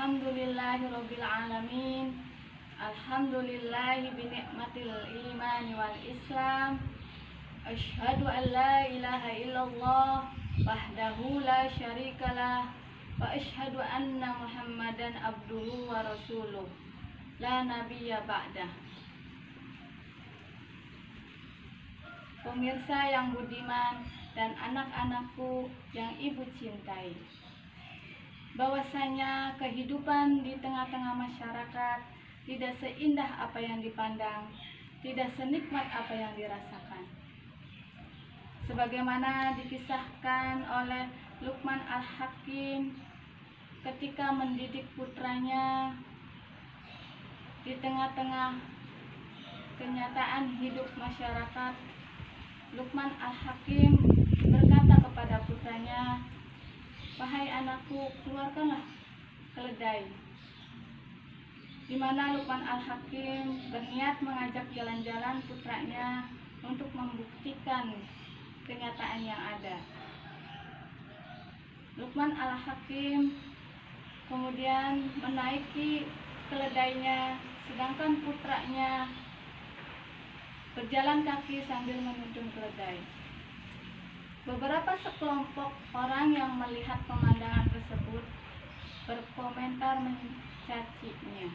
Alhamdulillahirabbil alamin. Alhamdulillahi bi ni'matil imani wal islam. Asyhadu an la ilaha illallah wahdahu la syarikalah wa asyhadu anna Muhammadan abduhu wa rasuluh la nabiyya ba'dah. Pemirsa yang budiman dan anak-anakku yang ibu cintai, bahwasanya kehidupan di tengah-tengah masyarakat tidak seindah apa yang dipandang, tidak senikmat apa yang dirasakan. Sebagaimana dikisahkan oleh Luqman Al-Hakim ketika mendidik putranya di tengah-tengah kenyataan hidup masyarakat, Luqman Al-Hakim berkata kepada putranya, "Wahai anakku, keluarkanlah keledai." Di mana Luqman Al-Hakim berniat mengajak jalan-jalan putranya untuk membuktikan kenyataan yang ada. Luqman Al-Hakim kemudian menaiki keledainya, sedangkan putranya berjalan kaki sambil menuntun keledai. Beberapa sekelompok orang yang melihat pemandangan tersebut berkomentar mencacinya.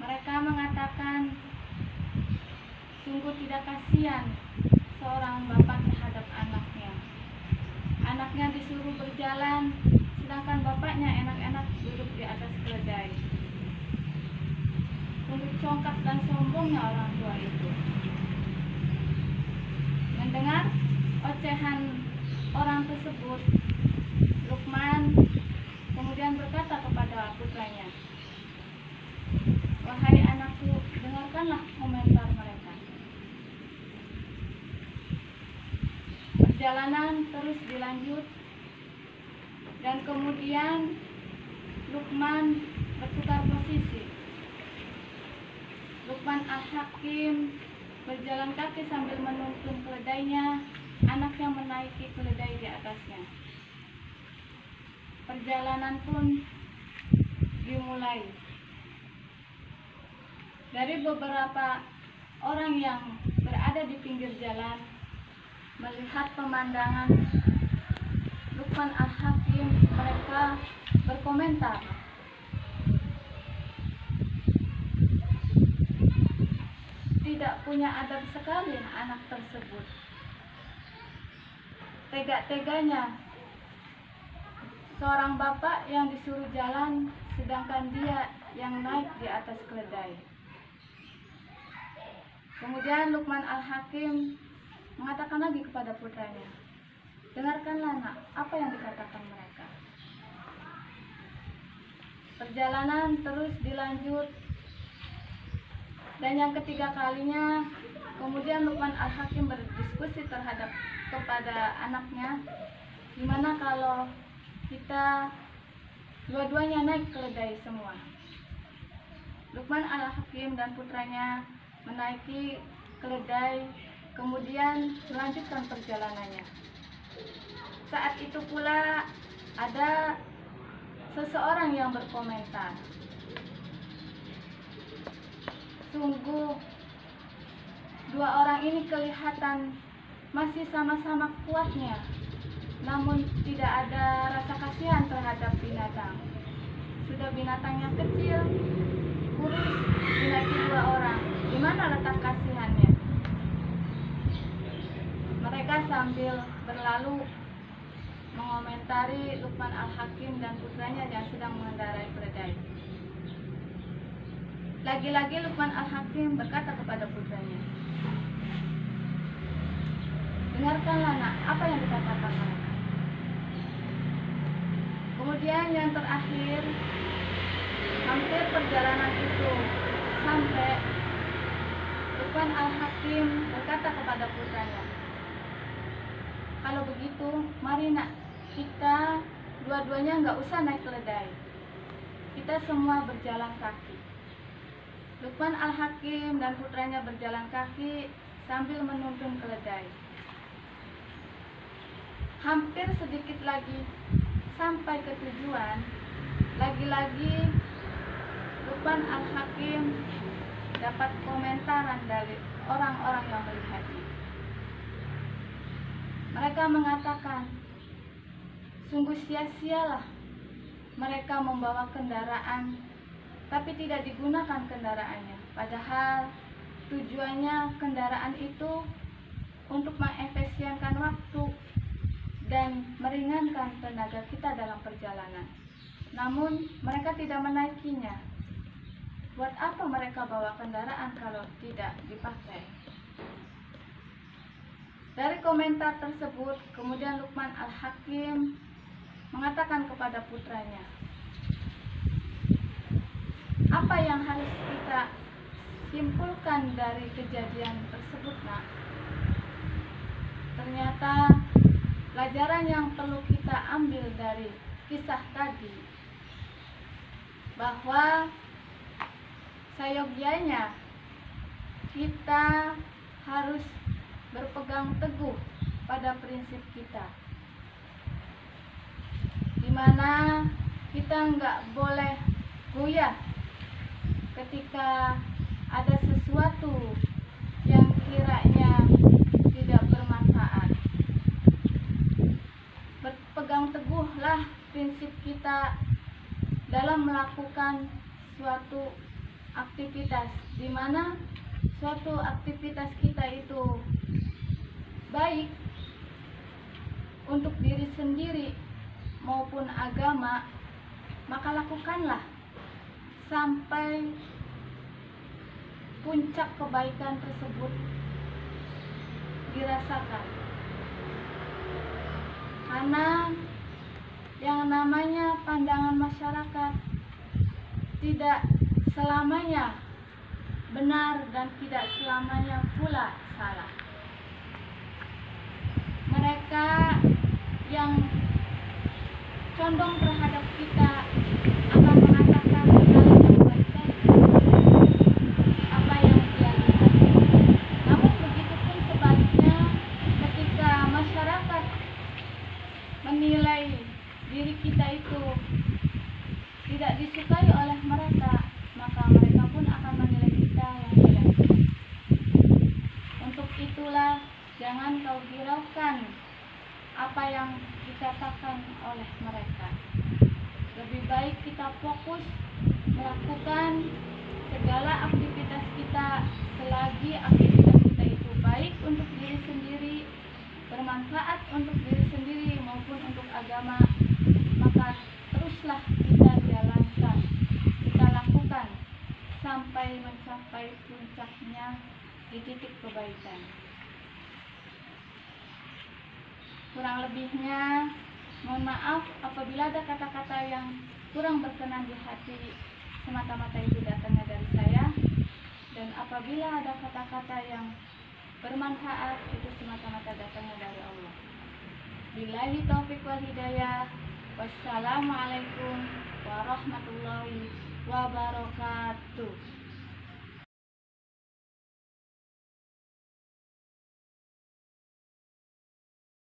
Mereka mengatakan, sungguh tidak kasihan seorang bapak terhadap anaknya. Anaknya disuruh berjalan, sedangkan bapaknya enak-enak duduk di atas keledai. Sungguh congkak dan sombongnya orang tua itu. Mendengar ocehan orang tersebut, Luqman kemudian berkata kepada putranya, "Wahai anakku, dengarkanlah komentar mereka." Perjalanan terus dilanjut dan kemudian Luqman bertukar posisi. Luqman Al-Hakim berjalan kaki sambil menuntun keledainya, anaknya menaiki keledai di atasnya. Perjalanan pun dimulai. Dari beberapa orang yang berada di pinggir jalan melihat pemandangan Luqman Al-Hakim, mereka berkomentar, "Tidak punya adab sekali anak tersebut. Tega-teganya seorang bapak yang disuruh jalan, sedangkan dia yang naik di atas keledai." Kemudian Luqman Al-Hakim mengatakan lagi kepada putranya, "Dengarkanlah nak, apa yang dikatakan mereka." Perjalanan terus dilanjut. Dan yang ketiga kalinya, kemudian Luqman Al-Hakim berdiskusi kepada anaknya, gimana kalau kita dua-duanya naik keledai semua. Luqman Al-Hakim dan putranya menaiki keledai, kemudian melanjutkan perjalanannya. Saat itu pula ada seseorang yang berkomentar, "Sungguh dua orang ini kelihatan masih sama-sama kuatnya, namun tidak ada rasa kasihan terhadap binatang. Sudah binatangnya kecil, kurus, dinaiki dua orang. Di mana letak kasihannya?" Mereka sambil berlalu mengomentari Luqman Al-Hakim dan putranya yang sedang mengendarai keledai. Lagi-lagi Luqman Al-Hakim berkata kepada putranya, "Dengarkanlah nak, apa yang dikatakan mereka." Kemudian yang terakhir, hampir perjalanan itu sampai, Luqman Al-Hakim berkata kepada putranya, "Kalau begitu, mari nak, kita dua-duanya nggak usah naik keledai. Kita semua berjalan kaki." Luqman Al-Hakim dan putranya berjalan kaki sambil menuntun keledai. Hampir sedikit lagi sampai ke tujuan, Lagi-lagi Luqman Al-Hakim dapat komentaran dari orang-orang yang melihatnya. Mereka mengatakan, sungguh sia-sialah mereka membawa kendaraan tapi tidak digunakan kendaraannya, padahal tujuannya kendaraan itu untuk mengefisienkan waktu dan meringankan tenaga kita dalam perjalanan. Namun mereka tidak menaikinya. Buat apa mereka bawa kendaraan kalau tidak dipakai? Dari komentar tersebut, kemudian Luqman Al-Hakim mengatakan kepada putranya, apa yang harus kita simpulkan dari kejadian tersebut, nak? Ternyata pelajaran yang perlu kita ambil dari kisah tadi, bahwa sayogianya kita harus berpegang teguh pada prinsip kita, dimana kita nggak boleh goyah ketika ada sesuatu yang kiranya tidak bermanfaat. Berpegang teguhlah prinsip kita dalam melakukan suatu aktivitas, di mana suatu aktivitas kita itu baik untuk diri sendiri maupun agama, maka lakukanlah sampai puncak kebaikan tersebut dirasakan. Karena yang namanya pandangan masyarakat tidak selamanya benar dan tidak selamanya pula salah. Mereka yang condong terhadap kita akan mengatakan hal yang baik-baik, apa yang dia lihat. Namun begitu pun sebaliknya, ketika masyarakat menilai diri kita itu tidak disukai oleh mereka, maka mereka pun akan menilai kita yang tidak baik. Untuk itulah, jangan kau hiraukan apa yang dikatakan oleh mereka. Lebih baik kita fokus melakukan segala aktivitas kita selagi aktivitas kita itu baik untuk diri sendiri, bermanfaat untuk diri sendiri maupun untuk agama, maka teruslah kita jalankan, kita lakukan sampai mencapai puncaknya di titik kebaikan. Kurang lebihnya, mohon maaf apabila ada kata-kata yang kurang berkenan di hati, semata-mata itu datangnya dari saya, dan apabila ada kata-kata yang bermanfaat, itu semata-mata datangnya dari Allah. Billahi taufiq wal hidayah. Wassalamualaikum warahmatullahi wabarakatuh.